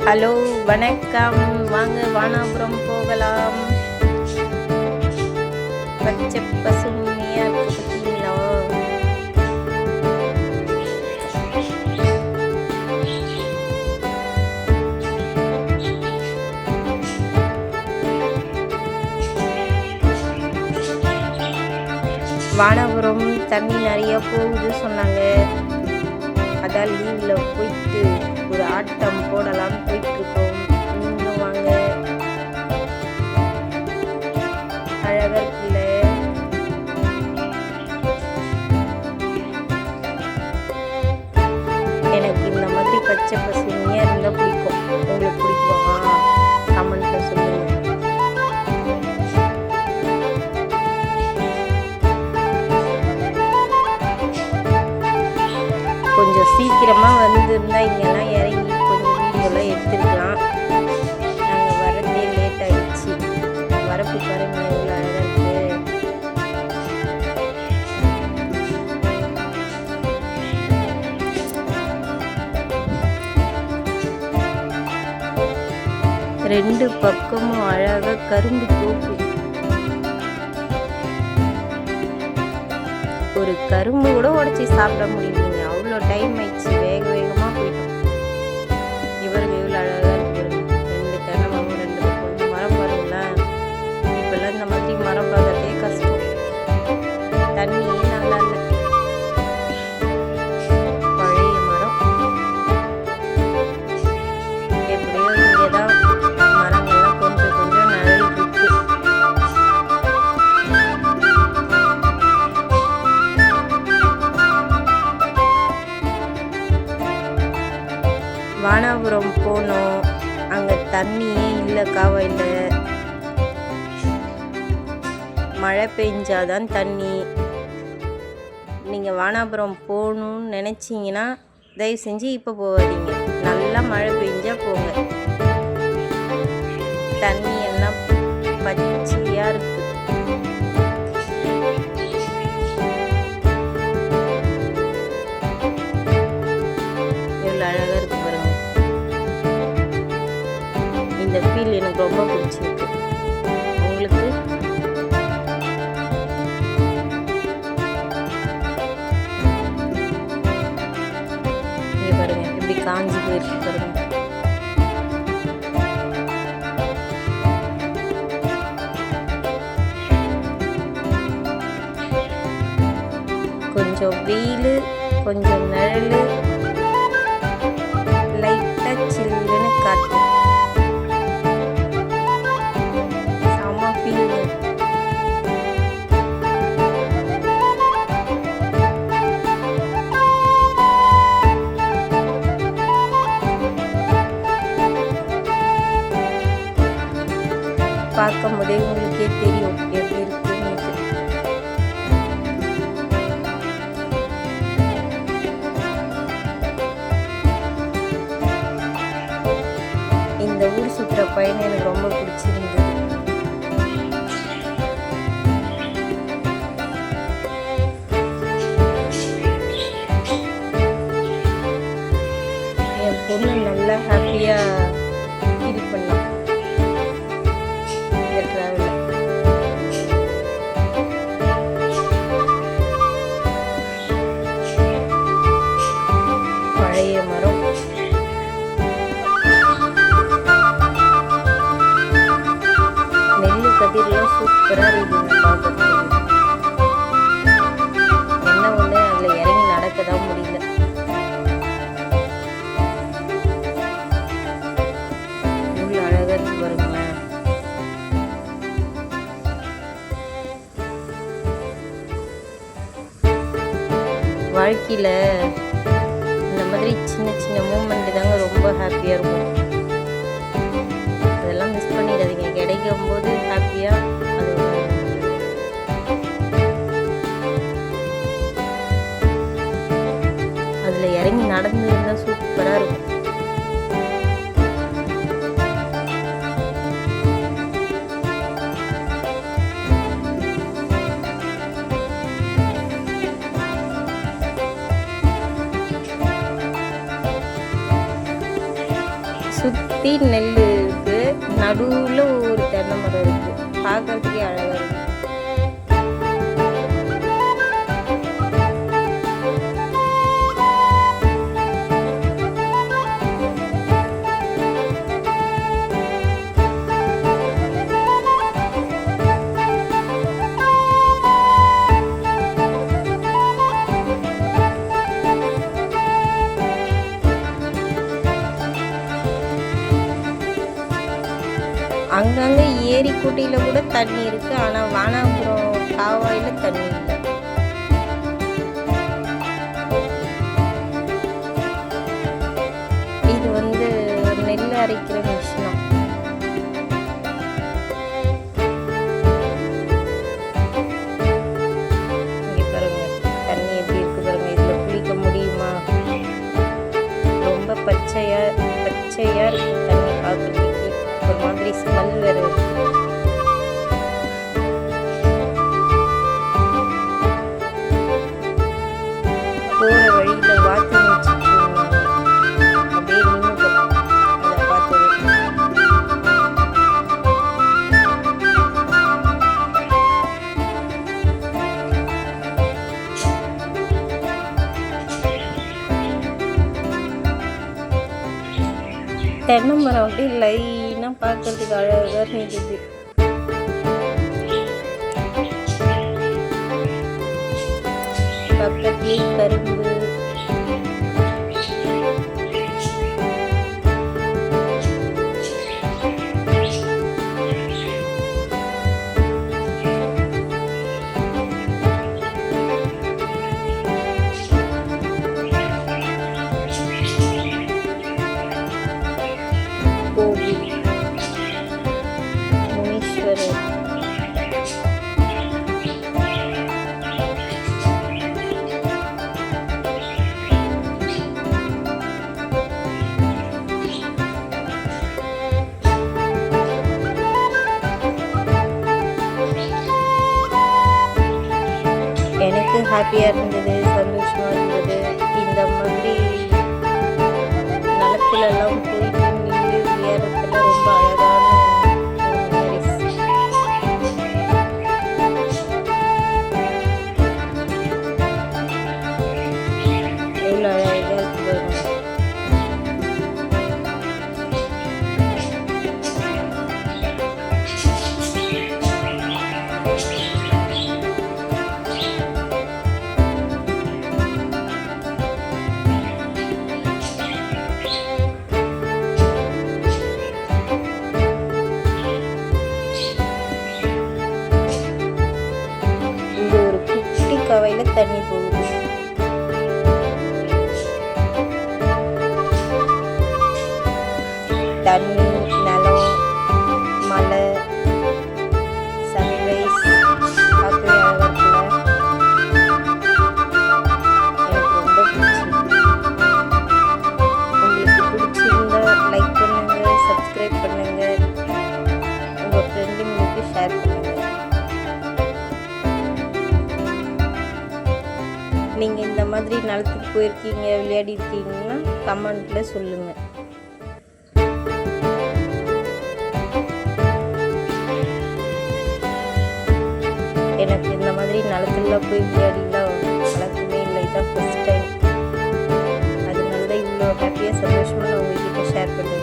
Hello, வணக்கம். வாங்க வானாபுரம் போகலாம். பச்சை பசுமையா இருக்கு பார்த்தீங்களா? வானாபுரம் தண்ணி நிறைய போகுது சொன்னாங்க. அதான் லீவில் போயிட்டு ஒரு ஆட்டம் போடலாம்னு போயிட்டுருக்கோம். நீங்களும் வாங்க. அழகாக இருக்குல்ல? எனக்கு இந்த மாதிரி பச்சை பசுமையாக இருந்தால் பிடிக்கும். உங்களுக்கு பிடிக்குமா? கமெண்ட்டில் சொல்லுங்கள். கொஞ்சம் சீக்கிரமாக வந்திருந்தால் இங்கெல்லாம் இறங்கி கொஞ்சம் வீடியோலாம் எடுத்துருக்கலாம். நாங்கள் வரதே லேட் ஆகிடுச்சு. வரப்பு பாருங்க எவ்வளோ அழகாக இருக்குது. ரெண்டு பக்கமும் அழகாக கரும்பு தோப்பு. ஒரு கரும்பு கூட உடச்சி சாப்பிட முடியலைங்க. அவ்வளோ டைம் ஆயிடுச்சு. வேக வேகமாக போயிட்டோம். இவருக்கு எவ்வளோ அழகாக இருக்கு. ரெண்டு தென்னை மரம், ரெண்டு பக்கம் மரம் பாருங்களேன். இப்போல்லாம் இந்த மாதிரி மரம் பார்க்கறதே கஷ்டம். தண்ணியே நல்லா இல்லை. பழைய மரம். எப்படியோ இங்கே தான் மரங்கள்லாம் கொஞ்சம் கொஞ்சம் நிழல் இருக்கு. வானாபுரம் போனோம். அங்கே தண்ணியே இல்லை காவாயில். மழை பெஞ்சாதான் தண்ணி. நீங்கள் வானாபுரம் போகணுன்னு நினச்சிங்கன்னா தயவு செஞ்சு இப்போ போகாதீங்க. நல்லா மழை பெஞ்சா போங்க. தண்ணி எல்லாம் பச்சையாக இருக்குது. எவ்வளோ அழகாக இருக்கு பாருங்க. இந்த ஃபீல் எனக்கு ரொம்ப பிடிச்சிருக்கு. உங்களுக்கு? இங்கே பாருங்க எப்படி காஞ்சி போயிருக்கு பாருங்க. கொஞ்சம் வெயில், கொஞ்சம் நிழல், லைட்டாக சில்லுன்னு காற்று. செம்ம ஃபீல். பார்க்கும் போதே உங்களுக்கே தெரியும் எப்படி இருக்குன்னு. இந்த ஊர் சுற்றுற பயணம் எனக்கு ரொம்ப பிடிச்சிருந்தது. என் பொண்ணு நல்லா ஹாப்பியாக ஃபீல் பண்ணான் இந்த ட்ராவலில். பழைய மரம். நெல் கதிரெலாம் சூப்பராக இருக்குதுங்க பார்க்கறதுக்கு. என்ன ஒன்று அதில் இறங்கி நடக்க தான் முடியல. இவ்வளோ அழகாக இருக்கு பாருங்களேன். வாழ்க்கையில் இந்த மாதிரி சின்ன சின்ன மூமெண்ட் தாங்க ரொம்ப ஹாப்பியாக இருக்கும். அதெல்லாம் மிஸ் பண்ணிடாதீங்க. கிடைக்கும் போது ஹாப்பியாக அதில் இறங்கி நடந்து இருந்தால் சூப்பராக இருக்கும். சுற்றி நெல் இருக்கு, நடுவில் ஒரு தென்னை மரம் இருக்கு. பார்க்கறதுக்கே அழகா இருக்கு. அங்கங்கே ஏரி குட்டியில் கூட தண்ணி இருக்குது. ஆனால் வானாபுரம் காவாயில் தண்ணி இல்லை. இது வந்து நெல் அரைக்கிற மிஷினம். இங்கே பாருங்க தண்ணி எப்படி இருக்கு பாருங்க. இதில் குளிக்க முடியுமா? ரொம்ப பச்சையாக இருக்கு தண்ணி பார்க்குறதுக்கு. ஒரு மாதிரி ஸ்மெல் வேற இருக்கு. போற வழியில வாக்கிங் வச்சுட்டு அப்படியே நின்றுட்டோம். அதை பார்த்தது தென்னை மரம் அப்படியே லைனாக பார்க்கறதுக்கு அழகாக இருந்தது. பக்கத்துலேயே கரும்பு. கோவில் முனீஸ்வரர். எனக்கு ஹாப்பியாக இருந்தது, சந்தோஷமாக இருந்தது. இந்த மாதிரி நிலத்துலலாம் போயிட்டு நின்று விளையாடுறதுல ரொம்ப அழகான மெமரிஸ். எவ்வளோ அழகாக இருக்கு பாருங்க. இங்க ஒரு குட்டி கவையில் தண்ணி போகுது. தண்ணி, நிலம், மலை, சன்ரைஸ் பார்க்கவே அழகாக இருக்குல்ல. எனக்கு ரொம்ப பிடிச்சிருக்கு. உங்களுக்கு பிடிச்சிருந்தா லைக் பண்ணுங்க, சப்ஸ்கிரைப் பண்ணுங்க, உங்கள் ஃப்ரெண்டுங்களுக்கு ஷேர் பண்ணுங்க. நீங்கள் இந்த மாதிரி நிலத்துக்கு போயிருக்கீங்க, விளையாடி இருக்கீங்கன்னா கமெண்ட்டில் சொல்லுங்கள். எனக்கு இந்த மாதிரி நிலத்துல போய் விளையாடிலாம் பழக்கமே இல்லை. இதான் ஃபஸ்ட் டைம். அதனால தான் இவ்வளோ ஹாப்பியாக சந்தோஷமாக நான் உங்ககிட்ட ஷேர் பண்ணுவேன்.